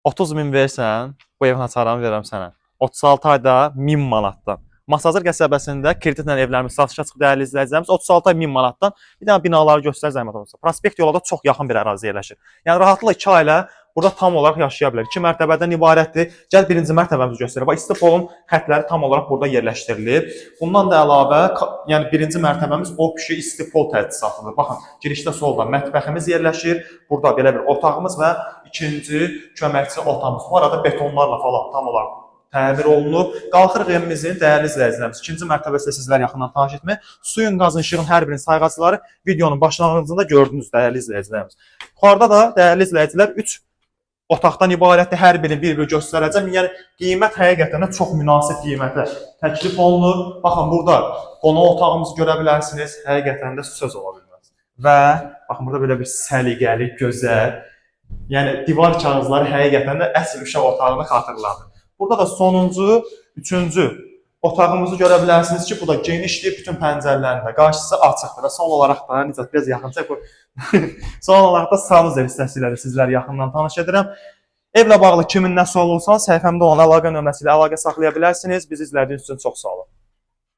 30 min versən, bu evin hasarını verəm sənə. 36 ayda 1000 manatdan. Masazır qəsəbəsində kreditlə evlərimiz satışa çıxıb dəyərli izləyicilərimiz 36 ay 1000 manatdan. Bir dənə binaları göstər zəhmət olmasa. Prospekt yola da çox yaxın bir ərazi yerləşir. Yəni rahatlıqla 2 ailə burada tam olaraq yaşaya bilər. 2 mərtəbədən ibarətdir. Gəl birinci mərtəbəmizi göstərək. Bax İstipolun xəttləri tam olaraq burada yerləşdirilib. Bundan da əlavə, yəni birinci mərtəbəmiz Opşi İstipol təchisatıdır. Baxın, girişdə solda mətbəximiz yerləşir. Burada belə bir otağımız və ikinci köməkçi otağımız. Bu arada betonlarla falan tam olaraq təmir olunub. Qalxırıq evimizin dəyərli izləyicilərimiz. İkinci mərtəbəsi sizlər yaxından tanış etmək. Suyun, qazın, işığın hər birinin sayğacları videonun başlanğıcında gördünüz dəyərli izləyicilərimiz. Yuxarıda da dəyərli izləyicilər 3 otaqdan ibarətdir. Hər birini bir-bir göstərəcəm. Yəni qiymət həqiqətən də çox münasib qiymətə təklif olunur. Baxın burada qonaq otağımızı görə bilərsiniz. Həqiqətən də söz ola bilməz. Və baxın burada belə bir səliqəli, gözəl, yəni divar kağızları həqiqətən də əsl uşaq otağını xatırladır. Burada da sonuncu, üçüncü otağımızı görə bilərsiniz ki, bu da genişdir, bütün pəncərələrində qarşısı açıqdır və son olaraq da necə biraz yaxın çək bu. Son olaraq da sanuzel hissəsilə də sizləri yaxından tanış edirəm. Evlə bağlı kimin nə sual olsa, səhifəmdə olan əlaqə nömrəsi ilə əlaqə saxlaya bilərsiniz. Bizi izlədiyiniz üçün çox sağ olun.